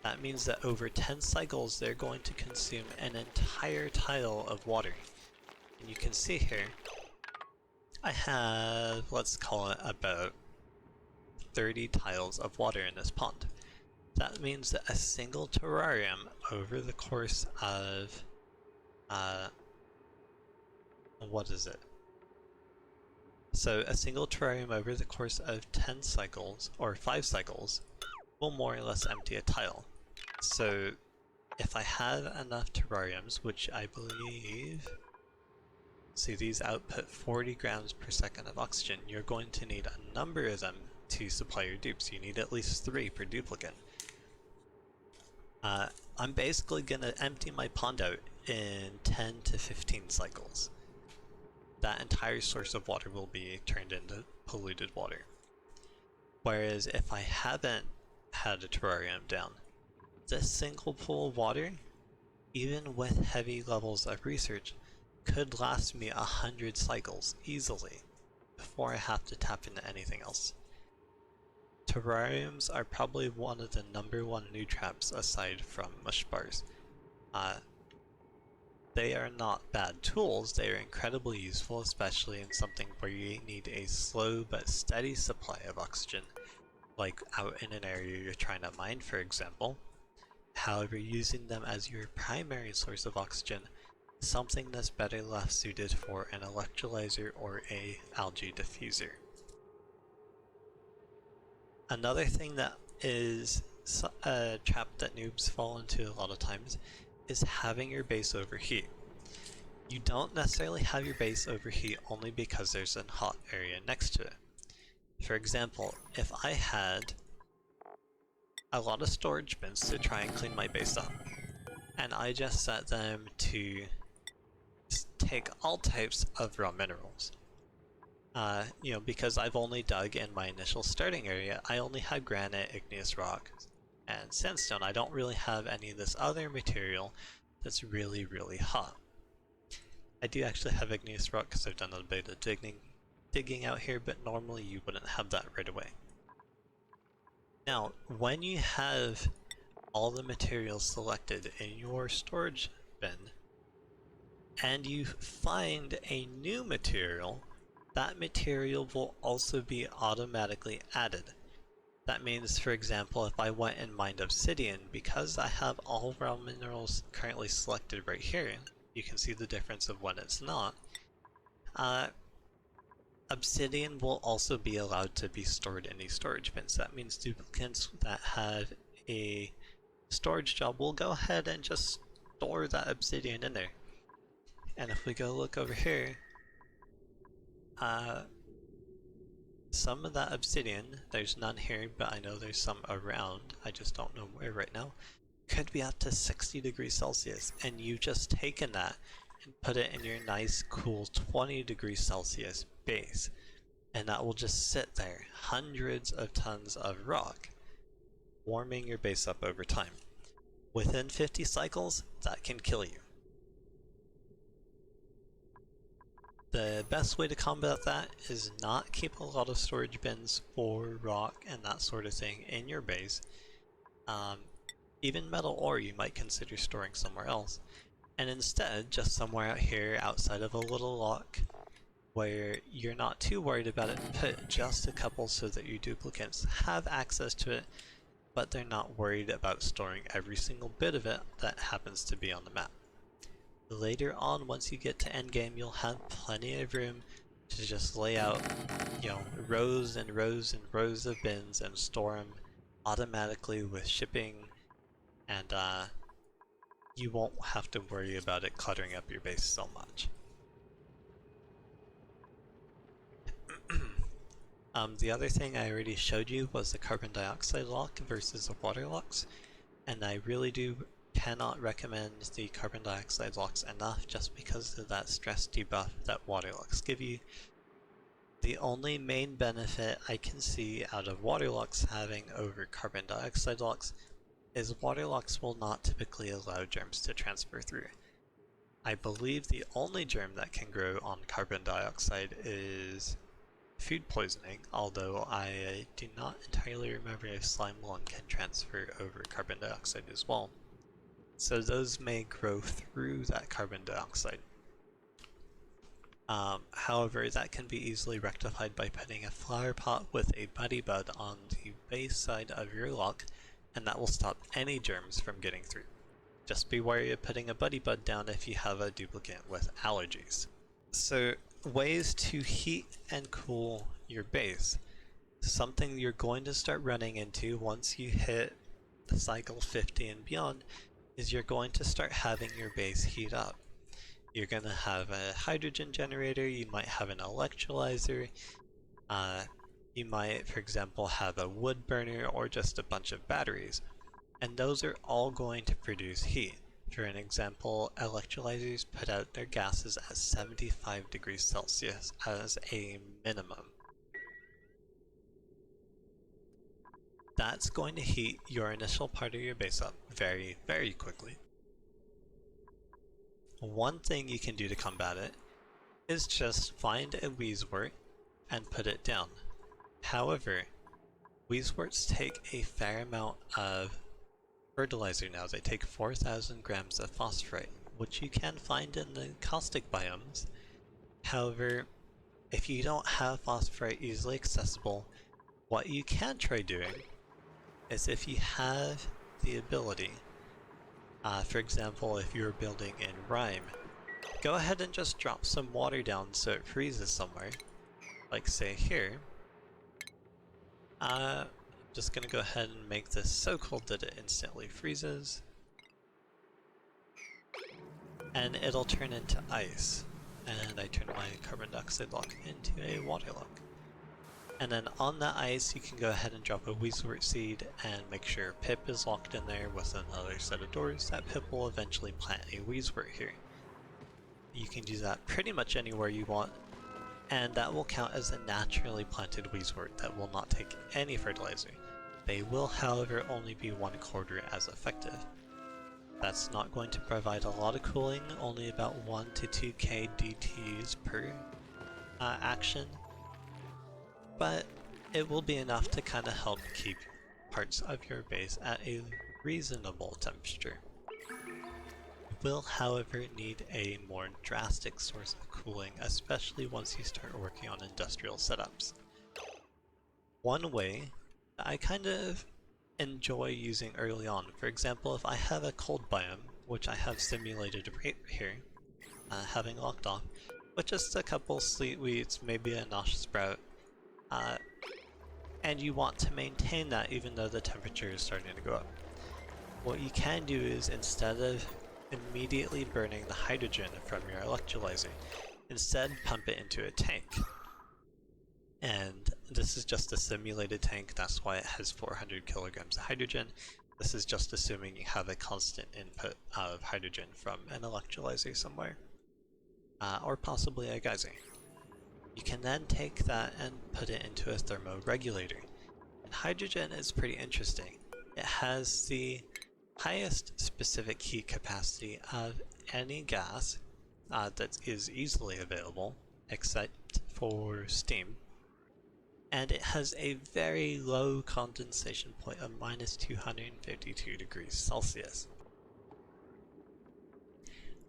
That means that over 10 cycles they're going to consume an entire tile of water. And you can see here, I have, let's call it about 30 tiles of water in this pond. That means that a single terrarium over the course of, what is it? So a single terrarium over the course of 10 cycles, or 5 cycles, will more or less empty a tile. So if I have enough terrariums, which I believe, see, these output 40 grams per second of oxygen, you're going to need a number of them to supply your dupes. You need at least 3 per duplicant. I'm basically gonna empty my pond out in 10 to 15 cycles. That entire source of water will be turned into polluted water. Whereas if I haven't had a terrarium down, this single pool of water, even with heavy levels of research, could last me 100 cycles easily before I have to tap into anything else. Terrariums are probably one of the #1 new traps aside from mush bars. They are not bad tools, they are incredibly useful, especially in something where you need a slow but steady supply of oxygen, like out in an area you're trying to mine, for example. However, using them as your primary source of oxygen is something that's better left suited for an electrolyzer or a algae diffuser. Another thing that is a trap that noobs fall into a lot of times is having your base overheat. You don't necessarily have your base overheat only because there's a hot area next to it. For example, if I had a lot of storage bins to try and clean my base up, and I just set them to take all types of raw minerals. Because I've only dug in my initial starting area, I only had granite, igneous rock, and sandstone. I don't really have any of this other material that's really, really hot. I do actually have igneous rock because I've done a bit of digging out here, but normally you wouldn't have that right away. Now, when you have all the materials selected in your storage bin, and you find a new material, that material will also be automatically added. That means, for example, if I went and mined obsidian, because I have all raw minerals currently selected right here, you can see the difference of when it's not. Obsidian will also be allowed to be stored in these storage bins. That means duplicants that have a storage job will go ahead and just store that obsidian in there. And if we go look over here, some of that obsidian, there's none here, but I know there's some around, I just don't know where right now, could be up to 60 degrees Celsius, and you've just taken that and put it in your nice cool 20 degrees Celsius base, and that will just sit there, hundreds of tons of rock, warming your base up over time. Within 50 cycles, that can kill you. The best way to combat that is not keep a lot of storage bins for rock and that sort of thing in your base. Even metal ore you might consider storing somewhere else. And instead, just somewhere out here outside of a little lock where you're not too worried about it, put just a couple so that your duplicants have access to it, but they're not worried about storing every single bit of it that happens to be on the map. Later on, once you get to endgame, you'll have plenty of room to just lay out, rows and rows and rows of bins and store them automatically with shipping, and you won't have to worry about it cluttering up your base so much. The other thing I already showed you was the carbon dioxide lock versus the water locks, and I really cannot recommend the carbon dioxide locks enough just because of that stress debuff that water locks give you. The only main benefit I can see out of water locks having over carbon dioxide locks is water locks will not typically allow germs to transfer through. I believe the only germ that can grow on carbon dioxide is food poisoning, although I do not entirely remember if slime lung can transfer over carbon dioxide as well. So those may grow through that carbon dioxide. However, that can be easily rectified by putting a flower pot with a buddy bud on the base side of your lock, and that will stop any germs from getting through. Just be wary of putting a buddy bud down if you have a duplicant with allergies. So, ways to heat and cool your base. Something you're going to start running into once you hit cycle 50 and beyond is you're going to start having your base heat up. You're going to have a hydrogen generator, you might have an electrolyzer, you might, for example, have a wood burner or just a bunch of batteries, and those are all going to produce heat. For an example, electrolyzers put out their gases at 75 degrees Celsius as a minimum. That's going to heat your initial part of your base up very, very quickly. One thing you can do to combat it is just find a wheezewort and put it down. However, wheezeworts take a fair amount of fertilizer now. They take 4,000 grams of phosphorite, which you can find in the caustic biomes. However, if you don't have phosphorite easily accessible, what you can try doing is if you have the ability, for example, if you're building in Rime, go ahead and just drop some water down so it freezes somewhere, like say here. I'm just gonna go ahead and make this so cold that it instantly freezes, and it'll turn into ice, and I turn my carbon dioxide lock into a water lock. And then on that ice you can go ahead and drop a wheezewort seed and make sure Pip is locked in there with another set of doors. That Pip will eventually plant a wheezewort here. You can do that pretty much anywhere you want, and that will count as a naturally planted wheezewort that will not take any fertilizer. They will, however, only be 1/4 as effective. That's not going to provide a lot of cooling, only about 1 to 2k DTs per action, but it will be enough to kind of help keep parts of your base at a reasonable temperature. will, however, need a more drastic source of cooling, especially once you start working on industrial setups. One way that I kind of enjoy using early on, for example, if I have a cold biome, which I have simulated right here, having locked off, with just a couple sleet wheats, maybe a nosh sprout, and you want to maintain that even though the temperature is starting to go up. What you can do is, instead of immediately burning the hydrogen from your electrolyzer, instead pump it into a tank. And this is just a simulated tank, that's why it has 400 kilograms of hydrogen. This is just assuming you have a constant input of hydrogen from an electrolyzer somewhere. Or possibly a geyser. You can then take that and put it into a thermoregulator. And hydrogen is pretty interesting. It has the highest specific heat capacity of any gas that is easily available, except for steam. And it has a very low condensation point of minus 252 degrees Celsius.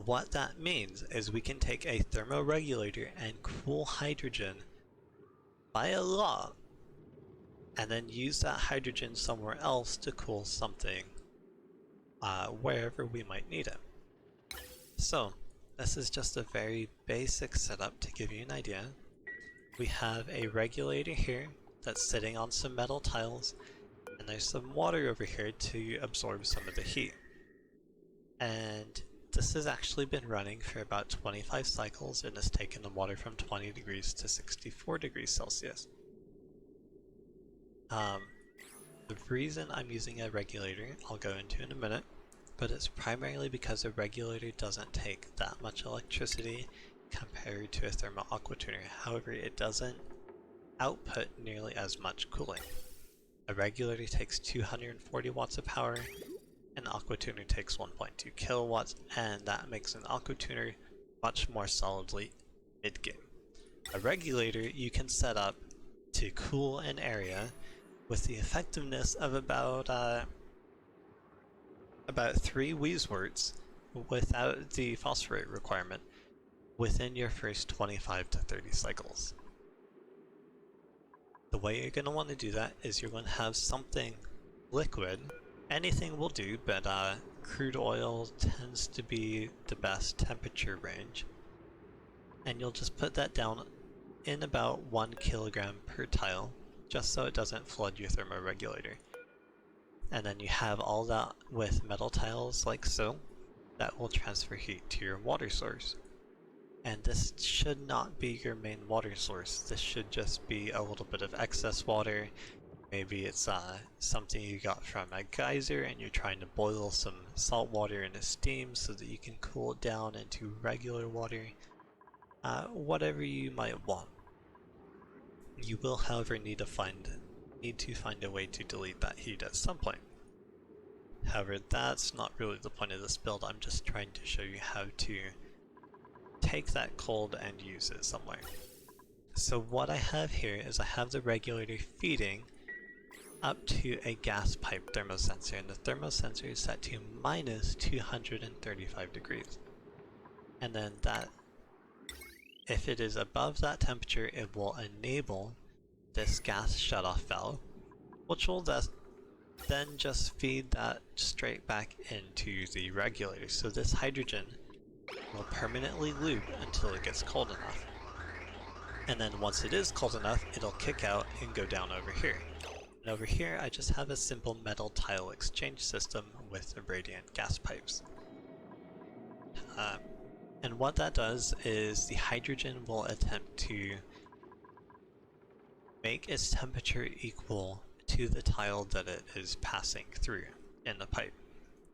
What that means is we can take a thermoregulator and cool hydrogen by a lot, and then use that hydrogen somewhere else to cool something wherever we might need it. So, this is just a very basic setup to give you an idea. We have a regulator here that's sitting on some metal tiles, and there's some water over here to absorb some of the heat. And this has actually been running for about 25 cycles and has taken the water from 20 degrees to 64 degrees Celsius. The reason I'm using a regulator I'll go into in a minute, but it's primarily because a regulator doesn't take that much electricity compared to a thermal aqua tuner. However, it doesn't output nearly as much cooling. A regulator takes 240 watts of power, an aqua tuner takes 1.2 kilowatts, and that makes an aqua tuner much more solidly mid-game. A regulator you can set up to cool an area with the effectiveness of about 3 Wheezeworts without the phosphorate requirement within your first 25 to 30 cycles. The way you're going to want to do that is you're going to have something liquid. Anything will do, but crude oil tends to be the best temperature range. And you'll just put that down in about 1 kilogram per tile, just so it doesn't flood your thermoregulator. And then you have all that with metal tiles like so, that will transfer heat to your water source. And this should not be your main water source. This should just be a little bit of excess water. Maybe it's something you got from a geyser and you're trying to boil some salt water into steam so that you can cool it down into regular water. Whatever you might want. You will, however, need to find a way to delete that heat at some point. However, that's not really the point of this build. I'm just trying to show you how to take that cold and use it somewhere. So what I have here is I have the regulator feeding up to a gas pipe thermosensor, and the thermosensor is set to minus 235 degrees. And then that, if it is above that temperature, it will enable this gas shutoff valve, which will then just feed that straight back into the regulator. So this hydrogen will permanently loop until it gets cold enough. And then once it is cold enough, it'll kick out and go down over here. And over here, I just have a simple metal tile exchange system with radiant gas pipes. And what that does is the hydrogen will attempt to make its temperature equal to the tile that it is passing through in the pipe.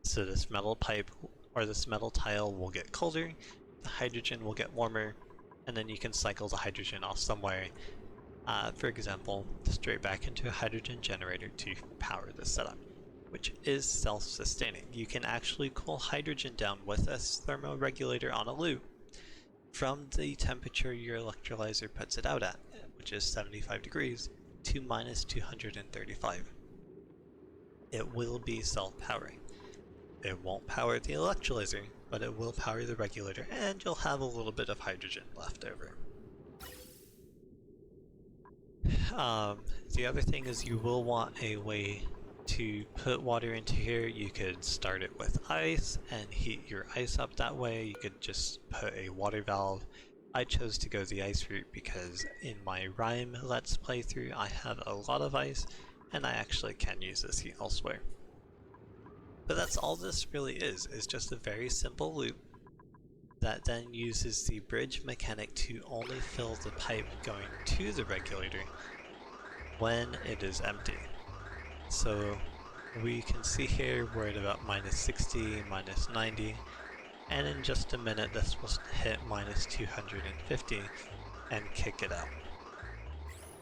So this metal pipe or this metal tile will get colder, the hydrogen will get warmer, and then you can cycle the hydrogen off somewhere, for example, straight back into a hydrogen generator to power the setup, which is self-sustaining. You can actually cool hydrogen down with a thermoregulator on a loop from the temperature your electrolyzer puts it out at, which is 75 degrees, to minus 235. It will be self-powering. It won't power the electrolyzer, but it will power the regulator and you'll have a little bit of hydrogen left over. The other thing is you will want a way to put water into here. You could start it with ice and heat your ice up that way. You could just put a water valve. I chose to go the ice route because in my Rime Let's playthrough I have a lot of ice and I actually can use this heat elsewhere. But that's all this really is just a very simple loop that then uses the bridge mechanic to only fill the pipe going to the regulator when it is empty. So we can see here we're at about -60, -90, and in just a minute this will hit -250 and kick it out.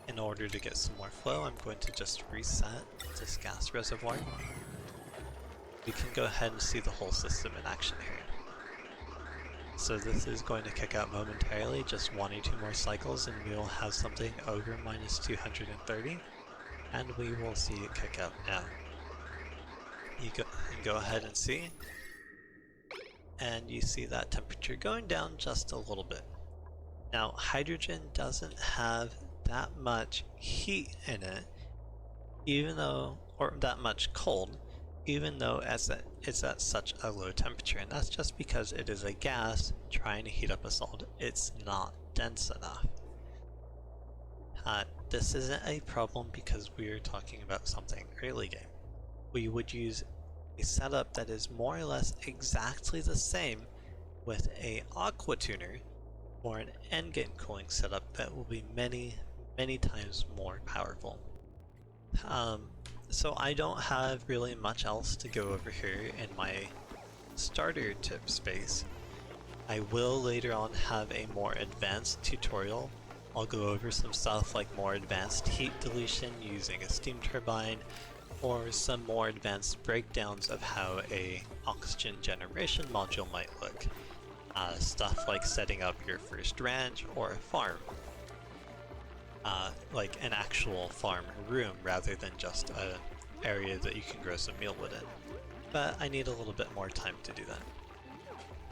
In order to get some more flow, I'm going to just reset this gas reservoir. We can go ahead and see the whole system in action here. So this is going to kick out momentarily, just 1 or 2 more cycles and we will have something over -230, and we will see it kick out now. You go ahead and see, and you see that temperature going down just a little bit. Now hydrogen doesn't have that much heat in it, even though, or that much cold, even though it's at such a low temperature, and that's just because it is a gas trying to heat up a solid. It's not dense enough. This isn't a problem because we are talking about something early game. We would use a setup that is more or less exactly the same with a aqua tuner or an endgame cooling setup that will be many times more powerful. So I don't have really much else to go over here in my starter tip space. I will later on have a more advanced tutorial. I'll go over some stuff like more advanced heat dilution using a steam turbine, or some more advanced breakdowns of how a oxygen generation module might look. Stuff like setting up your first ranch or a farm. Like an actual farm room rather than just an area that you can grow some mealwood in. But I need a little bit more time to do that.